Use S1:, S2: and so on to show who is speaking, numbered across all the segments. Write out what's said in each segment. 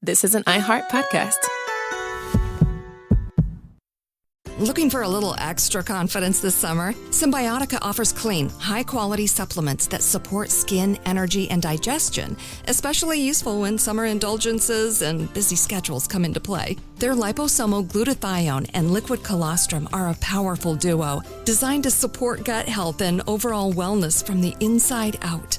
S1: this is an iHeart podcast.
S2: Looking for a little extra confidence this summer? Symbiotica offers clean, high-quality supplements that support skin, energy, and digestion, especially useful when summer indulgences and busy schedules come into play. Their liposomal glutathione and liquid colostrum are a powerful duo designed to support gut health and overall wellness from the inside out.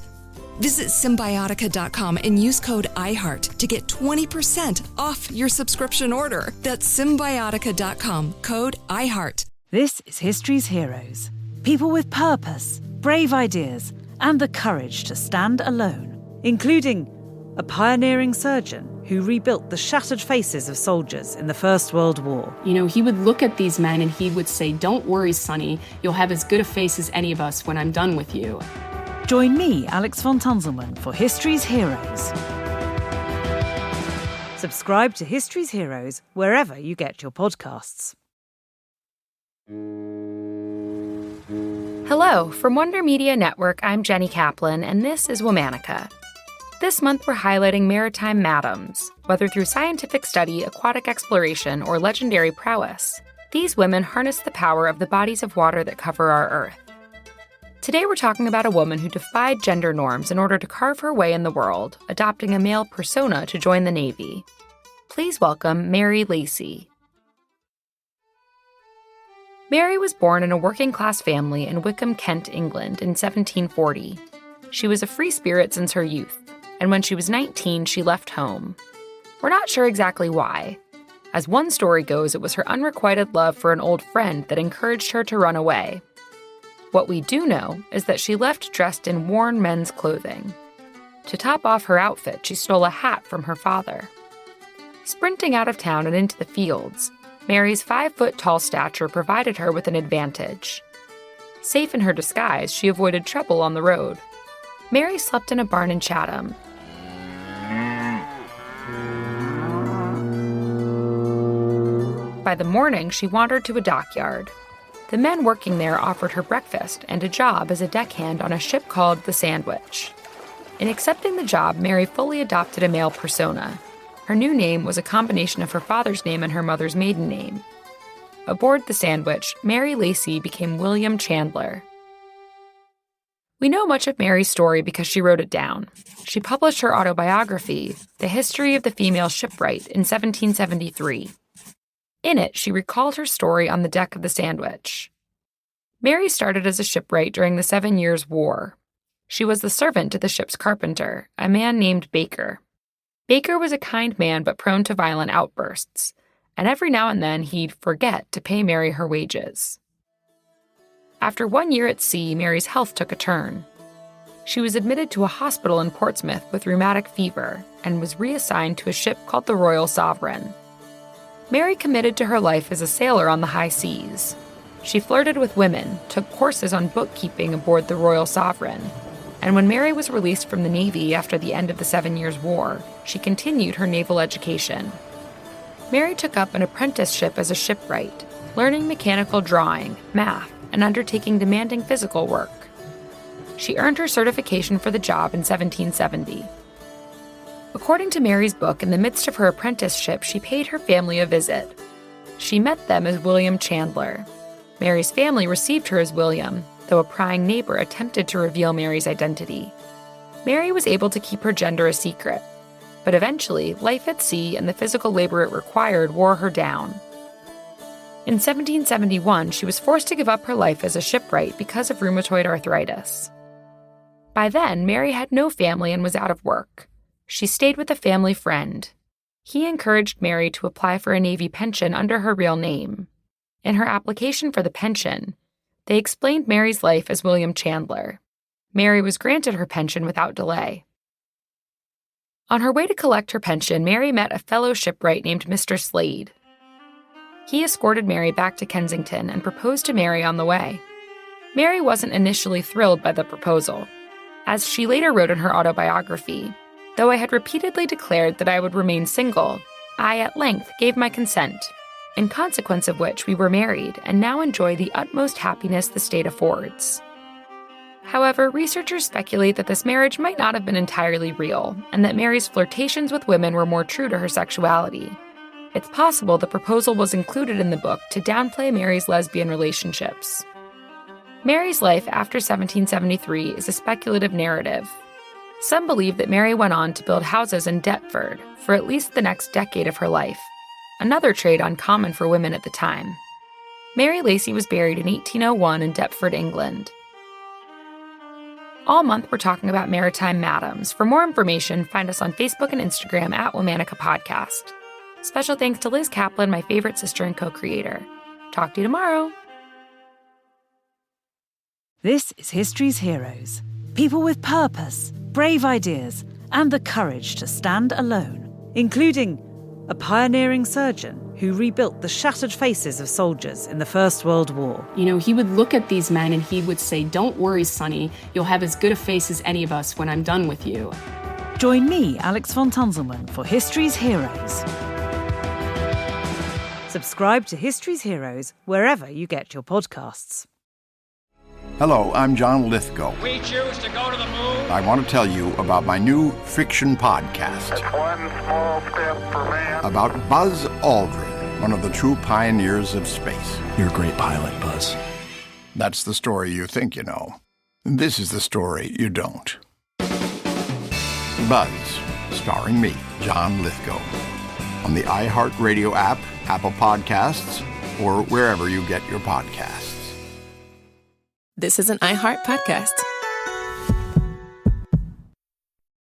S2: Visit Symbiotica.com and use code IHEART to get 20% off your subscription order. That's Symbiotica.com, code IHEART.
S3: This is History's Heroes. People with purpose, brave ideas, and the courage to stand alone, including a pioneering surgeon who rebuilt the shattered faces of soldiers in the First World War.
S4: You know, he would look at these men and he would say, "Don't worry, Sonny, you'll have as good a face as any of us when I'm done with you."
S3: Join me, Alex von Tunzelmann, for History's Heroes. Subscribe to History's Heroes wherever you get your podcasts.
S5: Hello, from Wonder Media Network, I'm Jenny Kaplan, and this is Womanica. This month we're highlighting maritime madams. Whether through scientific study, aquatic exploration, or legendary prowess, these women harness the power of the bodies of water that cover our Earth. Today we're talking about a woman who defied gender norms in order to carve her way in the world, adopting a male persona to join the Navy. Please welcome Mary Lacy. Mary was born in a working-class family in Wickham, Kent, England in 1740. She was a free spirit since her youth, and when she was 19, she left home. We're not sure exactly why. As one story goes, it was her unrequited love for an old friend that encouraged her to run away. What we do know is that she left dressed in worn men's clothing. To top off her outfit, she stole a hat from her father. Sprinting out of town and into the fields, Mary's 5-foot-tall stature provided her with an advantage. Safe in her disguise, she avoided trouble on the road. Mary slept in a barn in Chatham. By the morning, she wandered to a dockyard. The men working there offered her breakfast and a job as a deckhand on a ship called the Sandwich. In accepting the job, Mary fully adopted a male persona. Her new name was a combination of her father's name and her mother's maiden name. Aboard the Sandwich, Mary Lacy became William Chandler. We know much of Mary's story because she wrote it down. She published her autobiography, The History of the Female Shipwright, in 1773. In it, she recalled her story on the deck of the Sandwich. Mary started as a shipwright during the 7 Years' War. She was the servant to the ship's carpenter, a man named Baker. Baker was a kind man but prone to violent outbursts, and every now and then he'd forget to pay Mary her wages. After 1 year at sea, Mary's health took a turn. She was admitted to a hospital in Portsmouth with rheumatic fever and was reassigned to a ship called the Royal Sovereign. Mary committed to her life as a sailor on the high seas. She flirted with women, took courses on bookkeeping aboard the Royal Sovereign, and when Mary was released from the Navy after the end of the 7 Years' War, she continued her naval education. Mary took up an apprenticeship as a shipwright, learning mechanical drawing, math, and undertaking demanding physical work. She earned her certification for the job in 1770. According to Mary's book, in the midst of her apprenticeship, she paid her family a visit. She met them as William Chandler. Mary's family received her as William, though a prying neighbor attempted to reveal Mary's identity. Mary was able to keep her gender a secret, but eventually, life at sea and the physical labor it required wore her down. In 1771, she was forced to give up her life as a shipwright because of rheumatoid arthritis. By then, Mary had no family and was out of work. She stayed with a family friend. He encouraged Mary to apply for a Navy pension under her real name. In her application for the pension, they explained Mary's life as William Chandler. Mary was granted her pension without delay. On her way to collect her pension, Mary met a fellow shipwright named Mr. Slade. He escorted Mary back to Kensington and proposed to Mary on the way. Mary wasn't initially thrilled by the proposal. As she later wrote in her autobiography, "Though I had repeatedly declared that I would remain single, I at length gave my consent, in consequence of which we were married and now enjoy the utmost happiness the state affords." However, researchers speculate that this marriage might not have been entirely real, and that Mary's flirtations with women were more true to her sexuality. It's possible the proposal was included in the book to downplay Mary's lesbian relationships. Mary's life after 1773 is a speculative narrative. Some believe that Mary went on to build houses in Deptford for at least the next decade of her life, another trade uncommon for women at the time. Mary Lacy was buried in 1801 in Deptford, England. All month, we're talking about maritime madams. For more information, find us on Facebook and Instagram at Womanica Podcast. Special thanks to Liz Kaplan, my favorite sister and co-creator. Talk to you tomorrow.
S3: This is History's Heroes. People with purpose, brave ideas, and the courage to stand alone, including a pioneering surgeon who rebuilt the shattered faces of soldiers in the First World War.
S4: You know, he would look at these men and he would say, "Don't worry, Sonny, you'll have as good a face as any of us when I'm done with you."
S3: Join me, Alex von Tunzelmann, for History's Heroes. Subscribe to History's Heroes wherever you get your podcasts.
S1: Hello, I'm John Lithgow.
S6: We choose to go to the moon.
S1: I want to tell you about my new fiction podcast.
S7: It's one small step for man.
S1: About Buzz Aldrin, one of the true pioneers of space.
S8: You're a great pilot, Buzz.
S1: That's the story you think you know. This is the story you don't. Buzz, starring me, John Lithgow. On the iHeartRadio app, Apple Podcasts, or wherever you get your podcasts.
S9: This is an iHeart podcast.